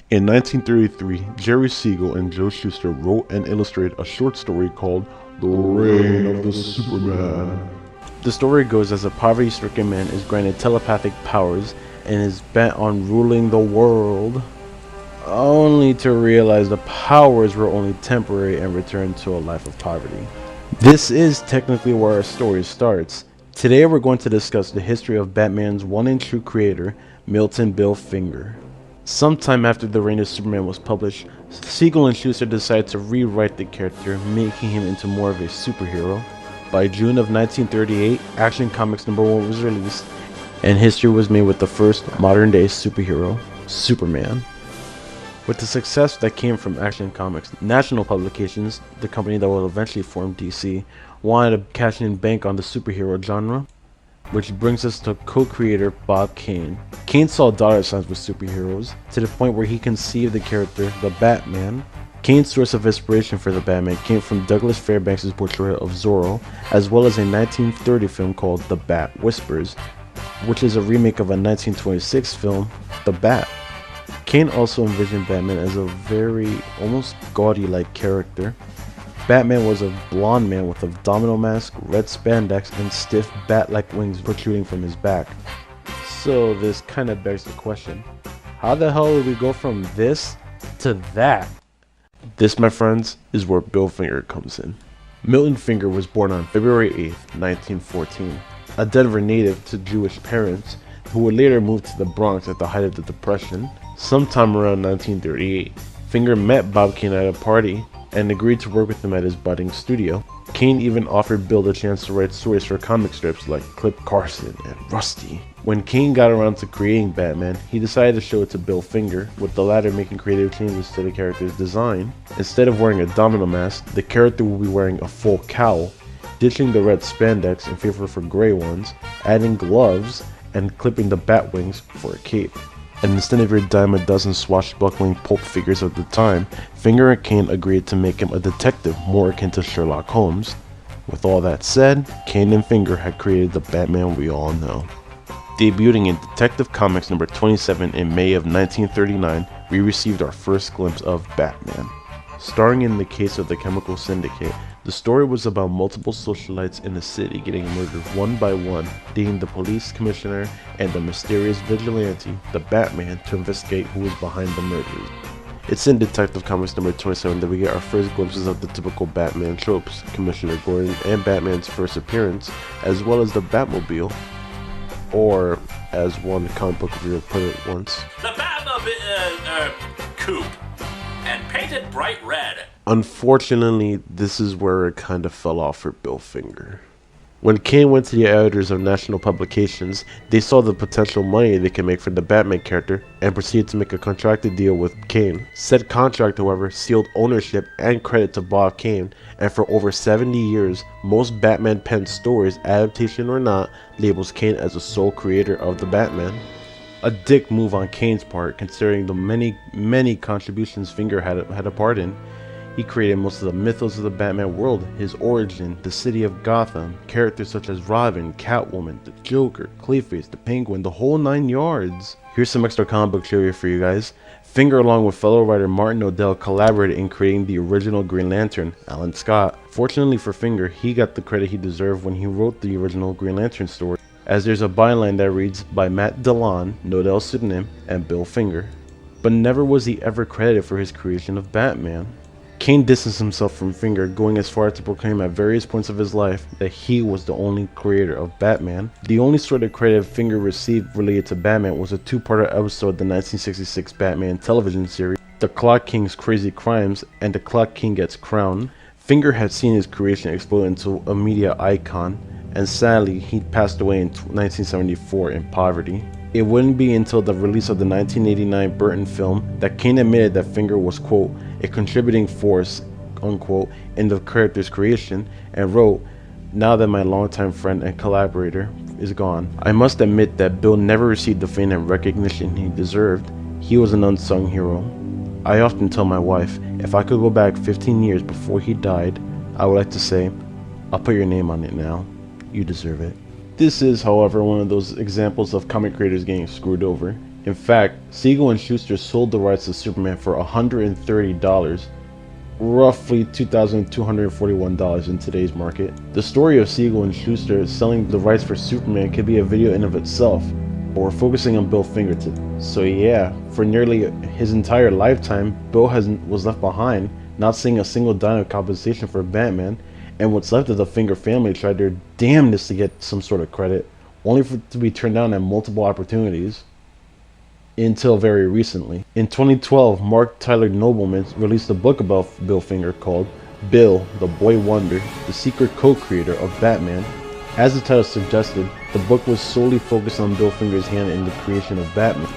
In 1933, Jerry Siegel and Joe Shuster wrote and illustrated a short story called The Reign of the Superman. The story goes as a poverty-stricken man is granted telepathic powers and is bent on ruling the world, only to realize the powers were only temporary and return to a life of poverty. This is technically where our story starts. Today we're going to discuss the history of Batman's one and true creator, Milton Bill Finger. Sometime after The Reign of Superman was published, Siegel and Shuster decided to rewrite the character, making him into more of a superhero. By June of 1938, Action Comics #1 was released, and history was made with the first modern-day superhero, Superman. With the success that came from Action Comics, National Publications, the company that will eventually form DC, wanted to cash in bank on the superhero genre, which brings us to co-creator Bob Kane. Kane saw dollar signs with superheroes, to the point where he conceived the character, the Batman. Kane's source of inspiration for the Batman came from Douglas Fairbanks' portrayal of Zorro, as well as a 1930 film called The Bat Whispers, which is a remake of a 1926 film, The Bat. Kane also envisioned Batman as a very, almost gaudy-like character. Batman was a blonde man with a domino mask, red spandex, and stiff bat-like wings protruding from his back. So this kind of begs the question, how the hell did we go from this to that? This, my friends, is where Bill Finger comes in. Milton Finger was born on February 8th, 1914, a Denver native to Jewish parents who would later move to the Bronx at the height of the Depression. Sometime around 1938, Finger met Bob Kane at a party and agreed to work with him at his budding studio. Kane even offered Bill the chance to write stories for comic strips like Clip Carson and Rusty. When Kane got around to creating Batman, he decided to show it to Bill Finger, with the latter making creative changes to the character's design. Instead of wearing a domino mask, the character will be wearing a full cowl, ditching the red spandex in favor for gray ones, adding gloves, and clipping the bat wings for a cape. And instead of your dime a dozen swashbuckling pulp figures of the time, Finger and Kane agreed to make him a detective more akin to Sherlock Holmes. With all that said, Kane and Finger had created the Batman we all know. Debuting in Detective Comics #27 in May of 1939, we received our first glimpse of Batman. Starring in the case of the Chemical Syndicate, the story was about multiple socialites in the city getting murdered one by one, leading the police commissioner and the mysterious vigilante, the Batman, to investigate who was behind the murders. It's in Detective Comics #27 that we get our first glimpses of the typical Batman tropes, Commissioner Gordon and Batman's first appearance, as well as the Batmobile, or as one comic book reviewer put it once, the Batmobile, coupe, and painted bright red. Unfortunately, this is where it kind of fell off for Bill Finger. When Kane went to the editors of National Publications, they saw the potential money they could make for the Batman character and proceeded to make a contracted deal with Kane. Said contract, however, sealed ownership and credit to Bob Kane, and for over 70 years, most Batman penned stories, adaptation or not, labels Kane as the sole creator of the Batman. A dick move on Kane's part, considering the many contributions Finger had a part in. He created most of the mythos of the Batman world, his origin, the city of Gotham, characters such as Robin, Catwoman, the Joker, Clayface, the Penguin, the whole 9 yards. Here's some extra comic book trivia for you guys. Finger, along with fellow writer Martin O'Dell, collaborated in creating the original Green Lantern, Alan Scott. Fortunately for Finger, he got the credit he deserved when he wrote the original Green Lantern story, as there's a byline that reads, by Matt Dillon, O'Dell's pseudonym, and Bill Finger. But never was he ever credited for his creation of Batman. Kane distanced himself from Finger, going as far as to proclaim at various points of his life that he was the only creator of Batman. The only sort of credit Finger received related to Batman was a two-parter episode of the 1966 Batman television series, The Clock King's Crazy Crimes and The Clock King Gets Crowned. Finger had seen his creation explode into a media icon, and sadly, he passed away in 1974 in poverty. It wouldn't be until the release of the 1989 Burton film that Kane admitted that Finger was, quote, a contributing force, unquote, in the character's creation, and wrote, now that my longtime friend and collaborator is gone, I must admit that Bill never received the fame and recognition he deserved. He was an unsung hero. I often tell my wife, if I could go back 15 years before he died, I would like to say, I'll put your name on it now. You deserve it. This is, however, one of those examples of comic creators getting screwed over. In fact, Siegel and Schuster sold the rights to Superman for $130, roughly $2,241 in today's market. The story of Siegel and Schuster selling the rights for Superman could be a video in of itself, but we're focusing on Bill Finger today. So yeah, for nearly his entire lifetime, Bill was left behind, not seeing a single dime of compensation for Batman, and what's left of the Finger family tried their damnedest to get some sort of credit, only for it to be turned down at multiple opportunities. Until very recently. In 2012, Mark Tyler Nobleman released a book about Bill Finger called Bill, the Boy Wonder, the secret co-creator of Batman. As the title suggested, the book was solely focused on Bill Finger's hand in the creation of Batman.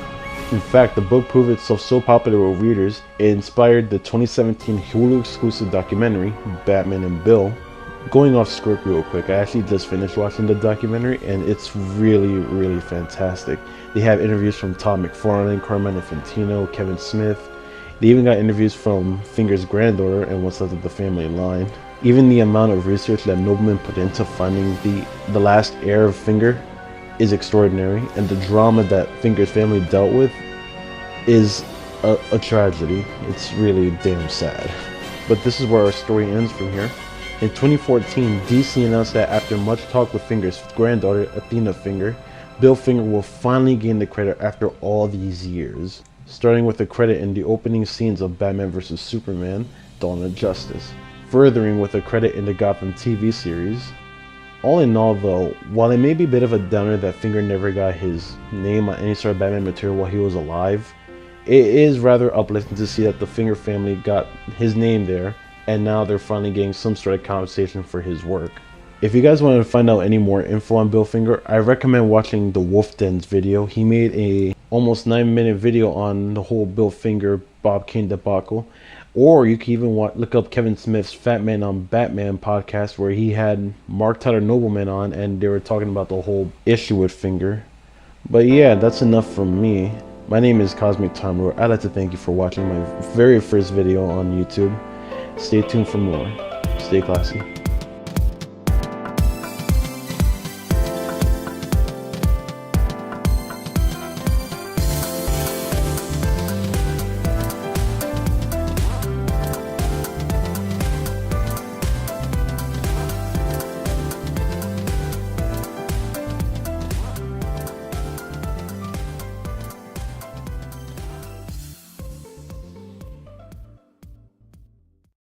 In fact, the book proved itself so popular with readers, it inspired the 2017 Hulu exclusive documentary, Batman and Bill. Going off script real quick, I actually just finished watching the documentary and it's really fantastic. They have interviews from Todd McFarlane, Carmine Infantino, Kevin Smith. They even got interviews from Finger's granddaughter and what's left of the family line. Even the amount of research that Nobleman put into finding the last heir of Finger is extraordinary, and the drama that Finger's family dealt with is a tragedy. It's really damn sad. But this is where our story ends from here. In 2014, DC announced that after much talk with Finger's granddaughter, Athena Finger, Bill Finger will finally gain the credit after all these years, starting with the credit in the opening scenes of Batman vs. Superman, Dawn of Justice, furthering with a credit in the Gotham TV series. All in all though, while it may be a bit of a downer that Finger never got his name on any sort of Batman material while he was alive, it is rather uplifting to see that the Finger family got his name there, and now they're finally getting some sort of compensation for his work. If you guys want to find out any more info on Bill Finger, I recommend watching the Wolf Den's video. He made a almost 9-minute video on the whole Bill Finger Bob Kane debacle. Or you can even look up Kevin Smith's Fat Man on Batman podcast, where he had Mark Tyler Nobleman on and they were talking about the whole issue with Finger. But yeah, that's enough from me. My name is Cosmic Time Lord. I'd like to thank you for watching my very first video on YouTube. Stay tuned for more. Stay classy.